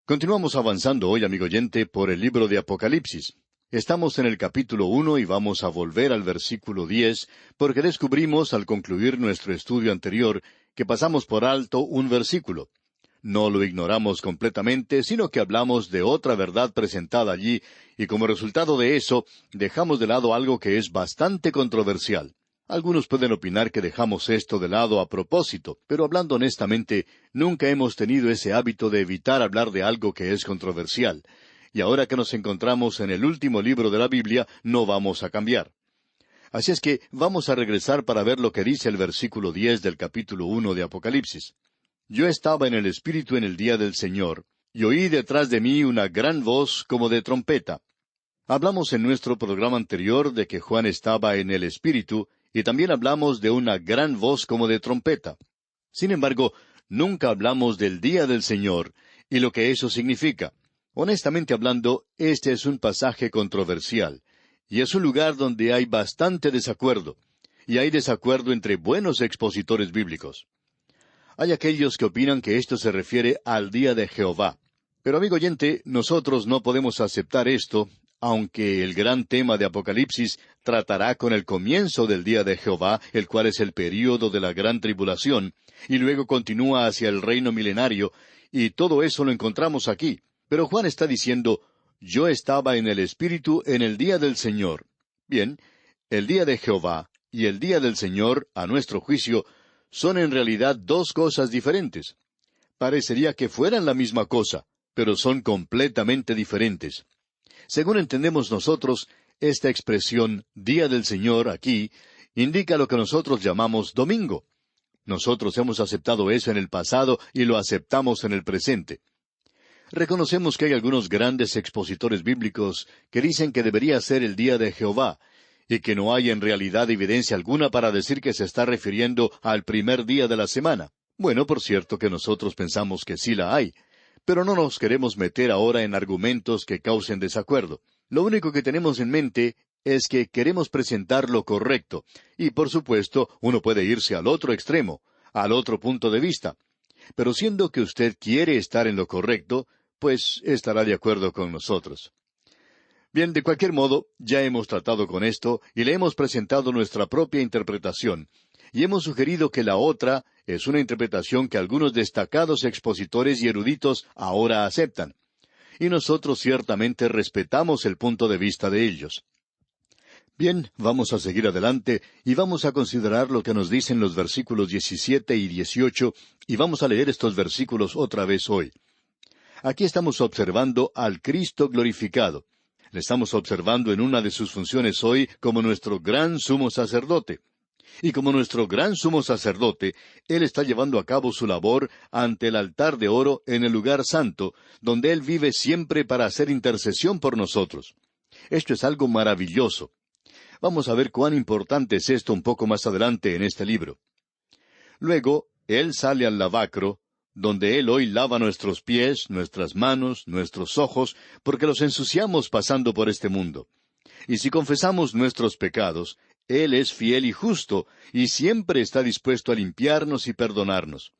Continuamos avanzando hoy, amigo oyente, por el libro de Apocalipsis. Estamos en el capítulo 1 y vamos a volver al versículo 10, porque descubrimos, al concluir nuestro estudio anterior, que pasamos por alto un versículo. No lo ignoramos completamente, sino que hablamos de otra verdad presentada allí, y como resultado de eso, dejamos de lado algo que es bastante controversial. Algunos pueden opinar que dejamos esto de lado a propósito, pero hablando honestamente, nunca hemos tenido ese hábito de evitar hablar de algo que es controversial. Y ahora que nos encontramos en el último libro de la Biblia, no vamos a cambiar. Así es que vamos a regresar para ver lo que dice el versículo 10 del capítulo 1 de Apocalipsis. Yo estaba en el Espíritu en el día del Señor, y oí detrás de mí una gran voz como de trompeta. Hablamos en nuestro programa anterior de que Juan estaba en el Espíritu, y también hablamos de una gran voz como de trompeta. Sin embargo, nunca hablamos del día del Señor y lo que eso significa. Honestamente hablando, este es un pasaje controversial, y es un lugar donde hay bastante desacuerdo, y hay desacuerdo entre buenos expositores bíblicos. Hay aquellos que opinan que esto se refiere al día de Jehová. Pero, amigo oyente, nosotros no podemos aceptar esto, aunque el gran tema de Apocalipsis tratará con el comienzo del día de Jehová, el cual es el período de la gran tribulación, y luego continúa hacia el reino milenario, y todo eso lo encontramos aquí. Pero Juan está diciendo, yo estaba en el Espíritu en el día del Señor. Bien, el día de Jehová y el día del Señor, a nuestro juicio, son en realidad dos cosas diferentes. Parecería que fueran la misma cosa, pero son completamente diferentes. Según entendemos nosotros, esta expresión Día del Señor aquí indica lo que nosotros llamamos domingo. Nosotros hemos aceptado eso en el pasado y lo aceptamos en el presente. Reconocemos que hay algunos grandes expositores bíblicos que dicen que debería ser el día de Jehová, y que no hay en realidad evidencia alguna para decir que se está refiriendo al primer día de la semana. Bueno, por cierto que nosotros pensamos que sí la hay. Pero no nos queremos meter ahora en argumentos que causen desacuerdo. Lo único que tenemos en mente es que queremos presentar lo correcto, y por supuesto uno puede irse al otro extremo, al otro punto de vista. Pero siendo que usted quiere estar en lo correcto, pues estará de acuerdo con nosotros. Bien, de cualquier modo, ya hemos tratado con esto y le hemos presentado nuestra propia interpretación, y hemos sugerido que la otra es una interpretación que algunos destacados expositores y eruditos ahora aceptan. Y nosotros ciertamente respetamos el punto de vista de ellos. Bien, vamos a seguir adelante y vamos a considerar lo que nos dicen los versículos 17 y 18, y vamos a leer estos versículos otra vez hoy. Aquí estamos observando al Cristo glorificado. Le estamos observando en una de sus funciones hoy como nuestro gran sumo sacerdote. Y como nuestro gran sumo sacerdote, Él está llevando a cabo su labor ante el altar de oro en el lugar santo, donde Él vive siempre para hacer intercesión por nosotros. Esto es algo maravilloso. Vamos a ver cuán importante es esto un poco más adelante en este libro. Luego, Él sale al lavacro, donde Él hoy lava nuestros pies, nuestras manos, nuestros ojos, porque los ensuciamos pasando por este mundo. Y si confesamos nuestros pecados, Él es fiel y justo, y siempre está dispuesto a limpiarnos y perdonarnos.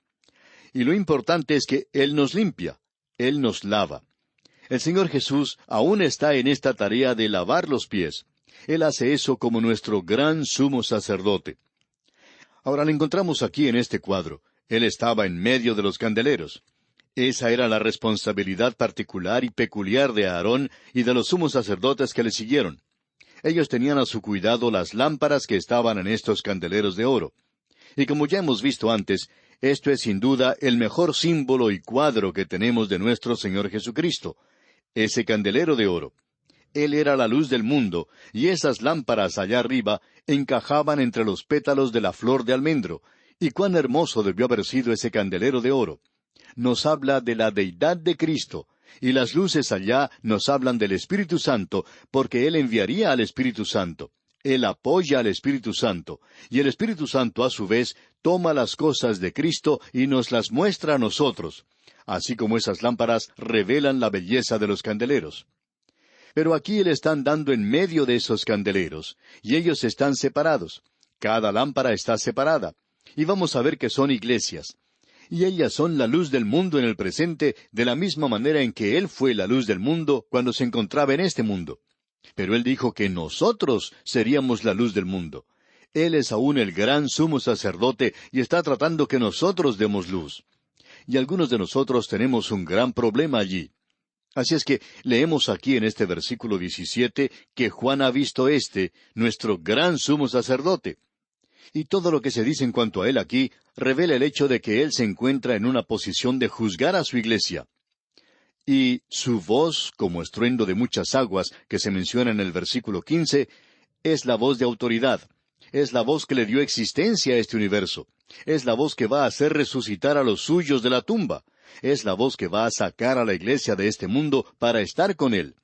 Y lo importante es que Él nos limpia, Él nos lava. El Señor Jesús aún está en esta tarea de lavar los pies. Él hace eso como nuestro gran sumo sacerdote. Ahora lo encontramos aquí en este cuadro. Él estaba en medio de los candeleros. Esa era la responsabilidad particular y peculiar de Aarón y de los sumos sacerdotes que le siguieron. Ellos tenían a su cuidado las lámparas que estaban en estos candeleros de oro. Y como ya hemos visto antes, esto es sin duda el mejor símbolo y cuadro que tenemos de nuestro Señor Jesucristo, ese candelero de oro. Él era la luz del mundo, y esas lámparas allá arriba encajaban entre los pétalos de la flor de almendro. Y cuán hermoso debió haber sido ese candelero de oro. Nos habla de la deidad de Cristo, y las luces allá nos hablan del Espíritu Santo, porque Él enviaría al Espíritu Santo. Él apoya al Espíritu Santo, y el Espíritu Santo a su vez toma las cosas de Cristo y nos las muestra a nosotros, así como esas lámparas revelan la belleza de los candeleros. Pero aquí le están dando en medio de esos candeleros, y ellos están separados. Cada lámpara está separada. Y vamos a ver que son iglesias. Y ellas son la luz del mundo en el presente, de la misma manera en que Él fue la luz del mundo cuando se encontraba en este mundo. Pero Él dijo que nosotros seríamos la luz del mundo. Él es aún el gran sumo sacerdote y está tratando que nosotros demos luz. Y algunos de nosotros tenemos un gran problema allí. Así es que leemos aquí en este versículo 17 que Juan ha visto nuestro gran sumo sacerdote. Y todo lo que se dice en cuanto a él aquí revela el hecho de que él se encuentra en una posición de juzgar a su iglesia. Y su voz, como estruendo de muchas aguas, que se menciona en el versículo 15, es la voz de autoridad. Es la voz que le dio existencia a este universo. Es la voz que va a hacer resucitar a los suyos de la tumba. Es la voz que va a sacar a la iglesia de este mundo para estar con él.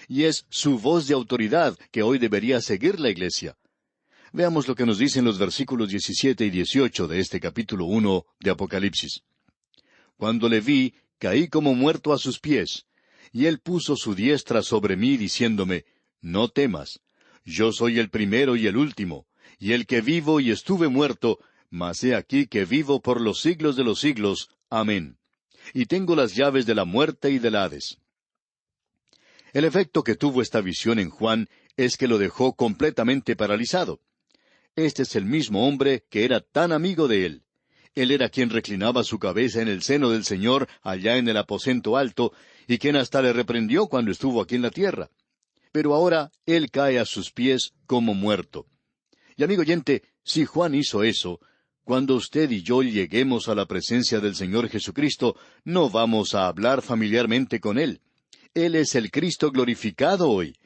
Y es su voz de autoridad que hoy debería seguir la iglesia. Veamos lo que nos dicen los versículos 17 y 18 de este capítulo 1 de Apocalipsis. Cuando le vi, caí como muerto a sus pies, y él puso su diestra sobre mí, diciéndome, no temas, yo soy el primero y el último, y el que vivo y estuve muerto, mas he aquí que vivo por los siglos de los siglos. Amén. Y tengo las llaves de la muerte y del Hades. El efecto que tuvo esta visión en Juan es que lo dejó completamente paralizado. Este es el mismo hombre que era tan amigo de él. Él era quien reclinaba su cabeza en el seno del Señor allá en el aposento alto, y quien hasta le reprendió cuando estuvo aquí en la tierra. Pero ahora él cae a sus pies como muerto. Y amigo oyente, si Juan hizo eso, cuando usted y yo lleguemos a la presencia del Señor Jesucristo, no vamos a hablar familiarmente con Él. Él es el Cristo glorificado hoy.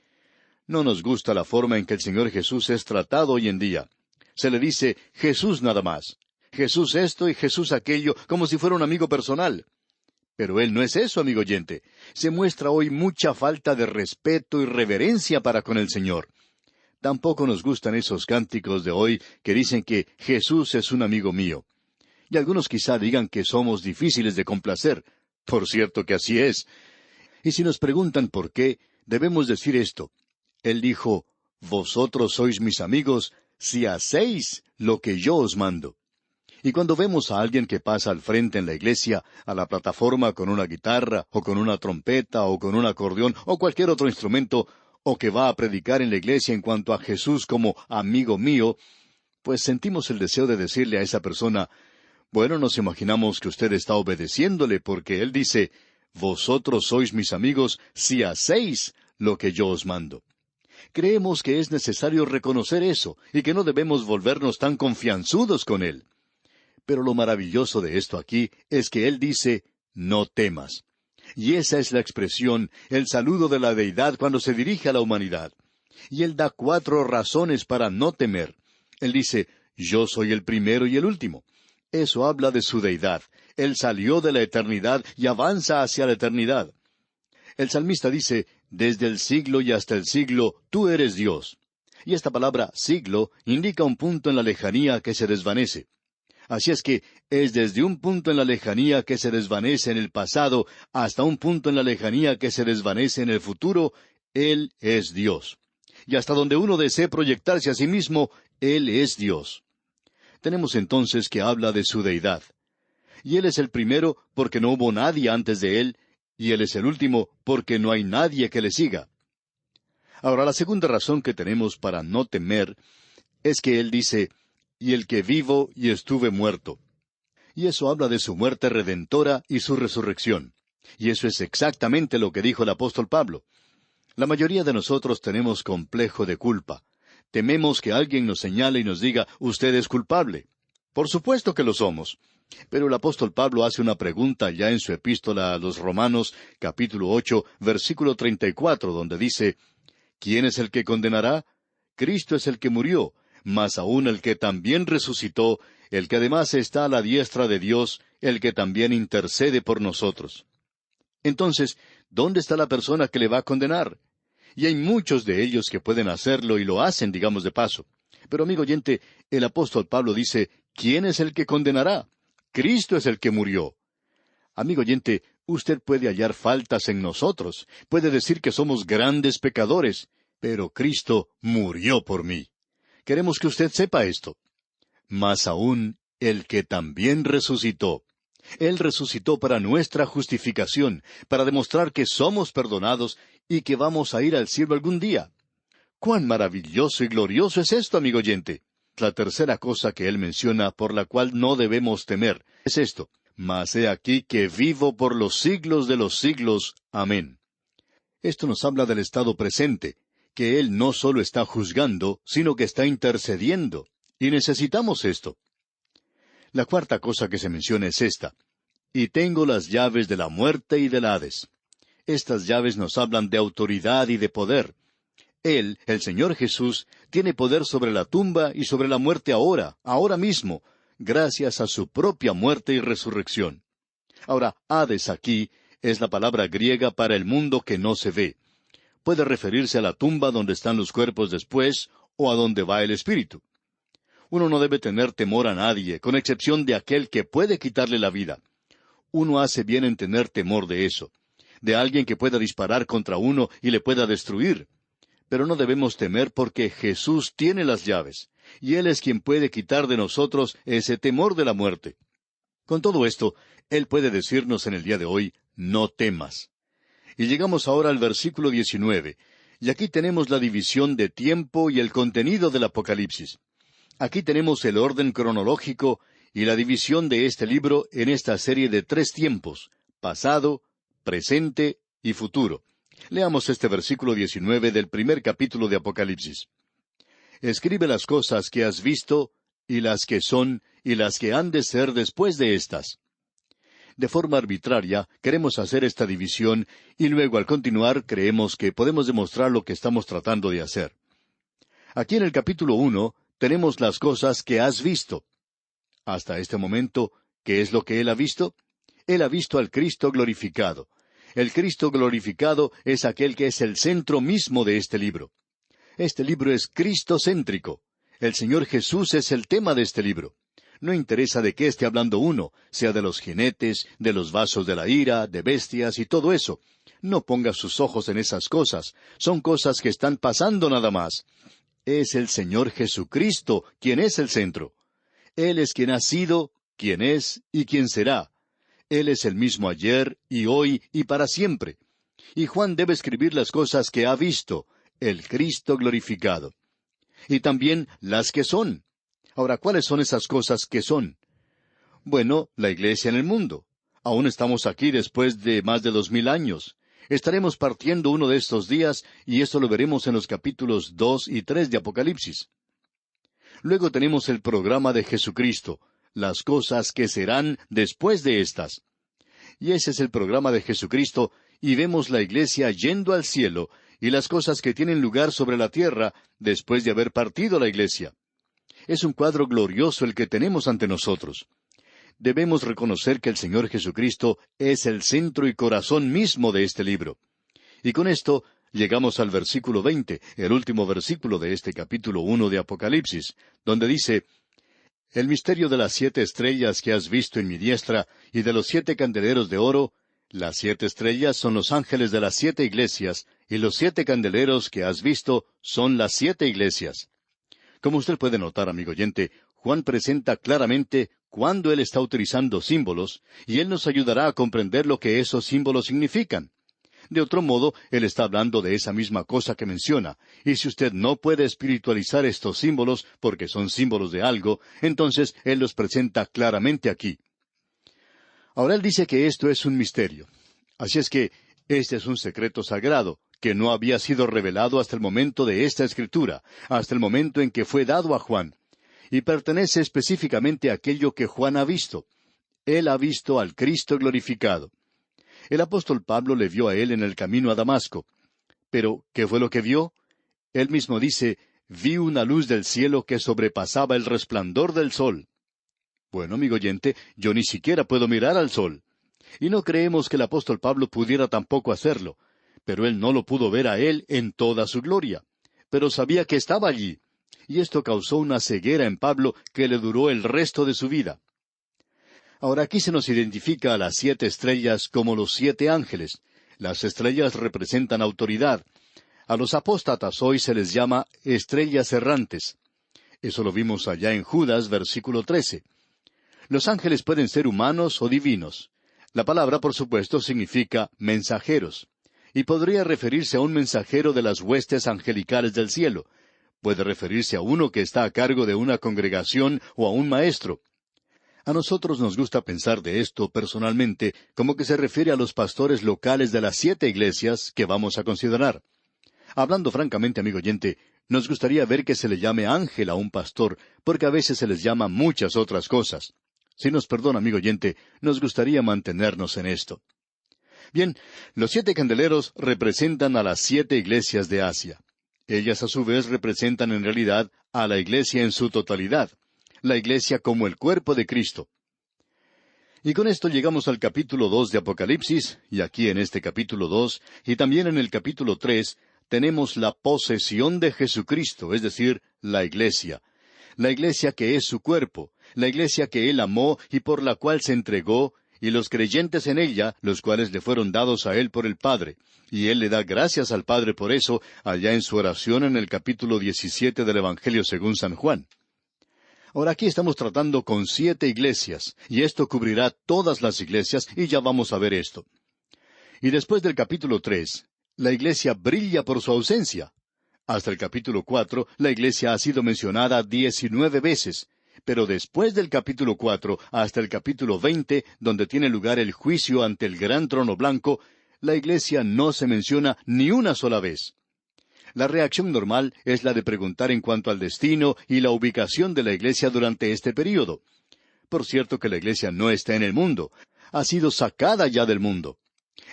No nos gusta la forma en que el Señor Jesús es tratado hoy en día. Se le dice Jesús nada más. Jesús esto y Jesús aquello, como si fuera un amigo personal. Pero Él no es eso, amigo oyente. Se muestra hoy mucha falta de respeto y reverencia para con el Señor. Tampoco nos gustan esos cánticos de hoy que dicen que Jesús es un amigo mío. Y algunos quizá digan que somos difíciles de complacer. Por cierto que así es. Y si nos preguntan por qué, debemos decir esto. Él dijo, vosotros sois mis amigos si hacéis lo que yo os mando. Y cuando vemos a alguien que pasa al frente en la iglesia, a la plataforma con una guitarra, o con una trompeta, o con un acordeón, o cualquier otro instrumento, o que va a predicar en la iglesia en cuanto a Jesús como amigo mío, pues sentimos el deseo de decirle a esa persona, bueno, nos imaginamos que usted está obedeciéndole porque Él dice, vosotros sois mis amigos si hacéis lo que yo os mando. Creemos que es necesario reconocer eso y que no debemos volvernos tan confianzudos con Él. Pero lo maravilloso de esto aquí es que Él dice, no temas. Y esa es la expresión, el saludo de la deidad cuando se dirige a la humanidad. Y Él da 4 razones para no temer. Él dice, yo soy el primero y el último. Eso habla de su deidad. Él salió de la eternidad y avanza hacia la eternidad. El salmista dice, desde el siglo y hasta el siglo, tú eres Dios. Y esta palabra siglo indica un punto en la lejanía que se desvanece. Así es que es desde un punto en la lejanía que se desvanece en el pasado hasta un punto en la lejanía que se desvanece en el futuro, Él es Dios. Y hasta donde uno desee proyectarse a sí mismo, Él es Dios. Tenemos entonces que habla de su deidad. Y Él es el primero porque no hubo nadie antes de Él, y Él es el último porque no hay nadie que le siga. Ahora, la segunda razón que tenemos para no temer es que Él dice, y el que vivo y estuve muerto. Y eso habla de su muerte redentora y su resurrección. Y eso es exactamente lo que dijo el apóstol Pablo. La mayoría de nosotros tenemos complejo de culpa. Tememos que alguien nos señale y nos diga, usted es culpable. Por supuesto que lo somos. Pero el apóstol Pablo hace una pregunta ya en su epístola a los Romanos, capítulo 8, versículo 34, donde dice, ¿quién es el que condenará? Cristo es el que murió, mas aún el que también resucitó, el que además está a la diestra de Dios, el que también intercede por nosotros. Entonces, ¿dónde está la persona que le va a condenar? Y hay muchos de ellos que pueden hacerlo y lo hacen, digamos de paso. Pero amigo oyente, el apóstol Pablo dice, ¿quién es el que condenará? Cristo es el que murió. Amigo oyente, usted puede hallar faltas en nosotros, puede decir que somos grandes pecadores, pero Cristo murió por mí. Queremos que usted sepa esto. Mas aún el que también resucitó. Él resucitó para nuestra justificación, para demostrar que somos perdonados y que vamos a ir al cielo algún día. ¡Cuán maravilloso y glorioso es esto, amigo oyente! La tercera cosa que él menciona por la cual no debemos temer es esto: mas he aquí que vivo por los siglos de los siglos. Amén. Esto nos habla del estado presente, que Él no solo está juzgando, sino que está intercediendo. Y necesitamos esto. La cuarta cosa que se menciona es esta: y tengo las llaves de la muerte y del Hades. Estas llaves nos hablan de autoridad y de poder. Él, el Señor Jesús, tiene poder sobre la tumba y sobre la muerte ahora mismo, gracias a su propia muerte y resurrección. Ahora, Hades aquí es la palabra griega para el mundo que no se ve. Puede referirse a la tumba donde están los cuerpos después, o a donde va el espíritu. Uno no debe tener temor a nadie, con excepción de aquel que puede quitarle la vida. Uno hace bien en tener temor de eso, de alguien que pueda disparar contra uno y le pueda destruir. Pero no debemos temer porque Jesús tiene las llaves, y Él es quien puede quitar de nosotros ese temor de la muerte. Con todo esto, Él puede decirnos en el día de hoy: no temas. Y llegamos ahora al versículo 19, y aquí tenemos la división de tiempo y el contenido del Apocalipsis. Aquí tenemos el orden cronológico y la división de este libro en esta serie de 3 tiempos: pasado, presente y futuro. Leamos este versículo 19 del primer capítulo de Apocalipsis. Escribe las cosas que has visto, y las que son, y las que han de ser después de estas. De forma arbitraria, queremos hacer esta división, y luego al continuar creemos que podemos demostrar lo que estamos tratando de hacer. Aquí en el capítulo 1 tenemos las cosas que has visto. Hasta este momento, ¿qué es lo que él ha visto? Él ha visto al Cristo glorificado. El Cristo glorificado es aquel que es el centro mismo de este libro. Este libro es cristocéntrico. El Señor Jesús es el tema de este libro. No interesa de qué esté hablando uno, sea de los jinetes, de los vasos de la ira, de bestias y todo eso. No ponga sus ojos en esas cosas. Son cosas que están pasando nada más. Es el Señor Jesucristo quien es el centro. Él es quien ha sido, quien es y quien será. Él es el mismo ayer y hoy y para siempre. Y Juan debe escribir las cosas que ha visto, el Cristo glorificado. Y también las que son. Ahora, ¿cuáles son esas cosas que son? Bueno, la iglesia en el mundo. Aún estamos aquí después de más de 2000 años. Estaremos partiendo uno de estos días, y esto lo veremos en los capítulos 2 y 3 de Apocalipsis. Luego tenemos el programa de Jesucristo, las cosas que serán después de estas. Y ese es el programa de Jesucristo, y vemos la iglesia yendo al cielo, y las cosas que tienen lugar sobre la tierra después de haber partido la iglesia. Es un cuadro glorioso el que tenemos ante nosotros. Debemos reconocer que el Señor Jesucristo es el centro y corazón mismo de este libro. Y con esto llegamos al versículo 20, el último versículo de este capítulo 1 de Apocalipsis, donde dice: el misterio de las 7 estrellas que has visto en mi diestra, y de los 7 candeleros de oro. Las 7 estrellas son los ángeles de las 7 iglesias, y los 7 candeleros que has visto son las 7 iglesias. Como usted puede notar, amigo oyente, Juan presenta claramente cuándo él está utilizando símbolos, y él nos ayudará a comprender lo que esos símbolos significan. De otro modo, él está hablando de esa misma cosa que menciona, y si usted no puede espiritualizar estos símbolos porque son símbolos de algo, entonces él los presenta claramente aquí. Ahora él dice que esto es un misterio. Así es que este es un secreto sagrado, que no había sido revelado hasta el momento de esta escritura, hasta el momento en que fue dado a Juan, y pertenece específicamente a aquello que Juan ha visto. Él ha visto al Cristo glorificado. El apóstol Pablo le vio a él en el camino a Damasco. Pero, ¿qué fue lo que vio? Él mismo dice: vi una luz del cielo que sobrepasaba el resplandor del sol. Bueno, amigo oyente, yo ni siquiera puedo mirar al sol. Y no creemos que el apóstol Pablo pudiera tampoco hacerlo. Pero él no lo pudo ver a él en toda su gloria. Pero sabía que estaba allí. Y esto causó una ceguera en Pablo que le duró el resto de su vida. Ahora aquí se nos identifica a las 7 estrellas como los 7 ángeles. Las estrellas representan autoridad. A los apóstatas hoy se les llama estrellas errantes. Eso lo vimos allá en Judas, versículo 13. Los ángeles pueden ser humanos o divinos. La palabra, por supuesto, significa mensajeros, y podría referirse a un mensajero de las huestes angelicales del cielo. Puede referirse a uno que está a cargo de una congregación o a un maestro. A nosotros nos gusta pensar de esto personalmente como que se refiere a los pastores locales de las 7 iglesias que vamos a considerar. Hablando francamente, amigo oyente, nos gustaría ver que se le llame ángel a un pastor, porque a veces se les llama muchas otras cosas. Si nos perdona, amigo oyente, nos gustaría mantenernos en esto. Bien, los 7 candeleros representan a las 7 iglesias de Asia. Ellas a su vez representan en realidad a la iglesia en su totalidad, la iglesia como el cuerpo de Cristo. Y con esto llegamos al capítulo 2 de Apocalipsis, y aquí en este capítulo 2, y también en el capítulo 3, tenemos la posesión de Jesucristo, es decir, la iglesia que es su cuerpo, la iglesia que Él amó y por la cual se entregó, y los creyentes en ella, los cuales le fueron dados a Él por el Padre. Y Él le da gracias al Padre por eso, allá en su oración en el capítulo 17 del Evangelio según San Juan. Ahora aquí estamos tratando con 7 iglesias, y esto cubrirá todas las iglesias, y ya vamos a ver esto. Y después del capítulo 3, la iglesia brilla por su ausencia. Hasta el capítulo 4, la iglesia ha sido mencionada 19 veces, pero después del capítulo 4 hasta el capítulo 20, donde tiene lugar el juicio ante el gran trono blanco, la iglesia no se menciona ni una sola vez. La reacción normal es la de preguntar en cuanto al destino y la ubicación de la iglesia durante este período. Por cierto que la iglesia no está en el mundo, ha sido sacada ya del mundo.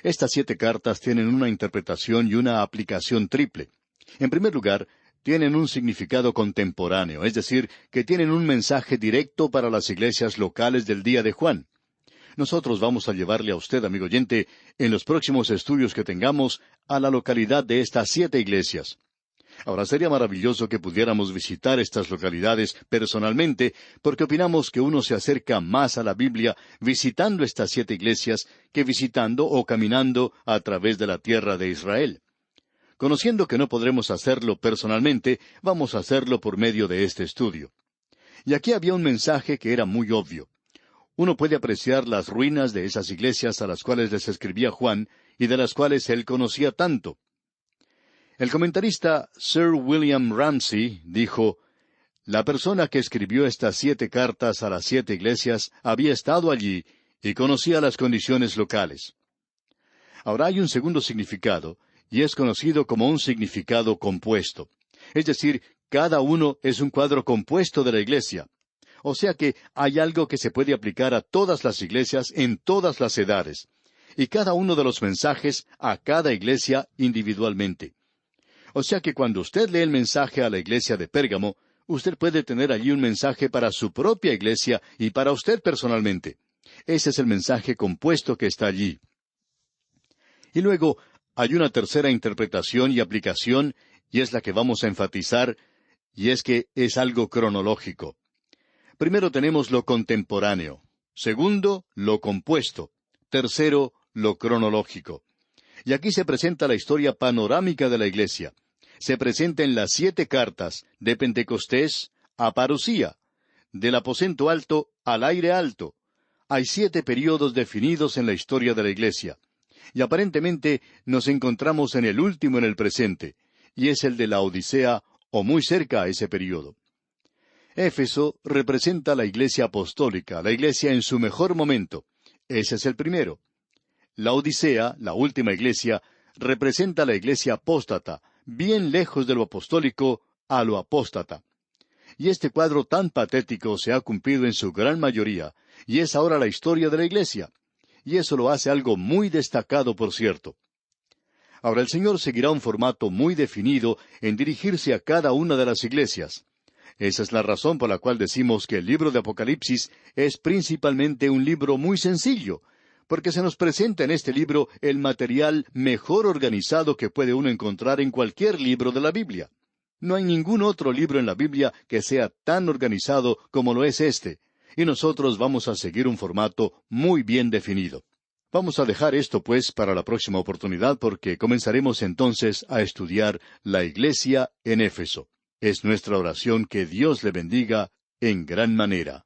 Estas 7 cartas tienen una interpretación y una aplicación triple. En primer lugar, tienen un significado contemporáneo, es decir, que tienen un mensaje directo para las iglesias locales del día de Juan. Nosotros vamos a llevarle a usted, amigo oyente, en los próximos estudios que tengamos, a la localidad de estas 7 iglesias. Ahora, sería maravilloso que pudiéramos visitar estas localidades personalmente, porque opinamos que uno se acerca más a la Biblia visitando estas 7 iglesias que visitando o caminando a través de la tierra de Israel. Conociendo que no podremos hacerlo personalmente, vamos a hacerlo por medio de este estudio. Y aquí había un mensaje que era muy obvio. Uno puede apreciar las ruinas de esas iglesias a las cuales les escribía Juan y de las cuales él conocía tanto. El comentarista Sir William Ramsay dijo, «La persona que escribió estas 7 cartas a las 7 iglesias había estado allí y conocía las condiciones locales». Ahora hay un segundo significado, y es conocido como un significado compuesto. Es decir, cada uno es un cuadro compuesto de la iglesia. O sea que hay algo que se puede aplicar a todas las iglesias en todas las edades, y cada uno de los mensajes a cada iglesia individualmente. O sea que cuando usted lee el mensaje a la iglesia de Pérgamo, usted puede tener allí un mensaje para su propia iglesia y para usted personalmente. Ese es el mensaje compuesto que está allí. Y luego hay una tercera interpretación y aplicación, y es la que vamos a enfatizar, y es que es algo cronológico. Primero tenemos lo contemporáneo. Segundo, lo compuesto. Tercero, lo cronológico. Y aquí se presenta la historia panorámica de la iglesia. Se presenta en las 7 cartas, de Pentecostés a Parucía, del aposento alto al aire alto. Hay 7 períodos definidos en la historia de la iglesia. Y aparentemente nos encontramos en el último en el presente, y es el de la Odisea, o muy cerca a ese período. Éfeso representa la iglesia apostólica, la iglesia en su mejor momento. Ese es el primero. La Odisea, la última iglesia, representa la iglesia apóstata, bien lejos de lo apostólico a lo apóstata. Y este cuadro tan patético se ha cumplido en su gran mayoría, y es ahora la historia de la iglesia. Y eso lo hace algo muy destacado, por cierto. Ahora el Señor seguirá un formato muy definido en dirigirse a cada una de las iglesias. Esa es la razón por la cual decimos que el libro de Apocalipsis es principalmente un libro muy sencillo, porque se nos presenta en este libro el material mejor organizado que puede uno encontrar en cualquier libro de la Biblia. No hay ningún otro libro en la Biblia que sea tan organizado como lo es este, y nosotros vamos a seguir un formato muy bien definido. Vamos a dejar esto, pues, para la próxima oportunidad, porque comenzaremos entonces a estudiar la iglesia en Éfeso. Es nuestra oración que Dios le bendiga en gran manera.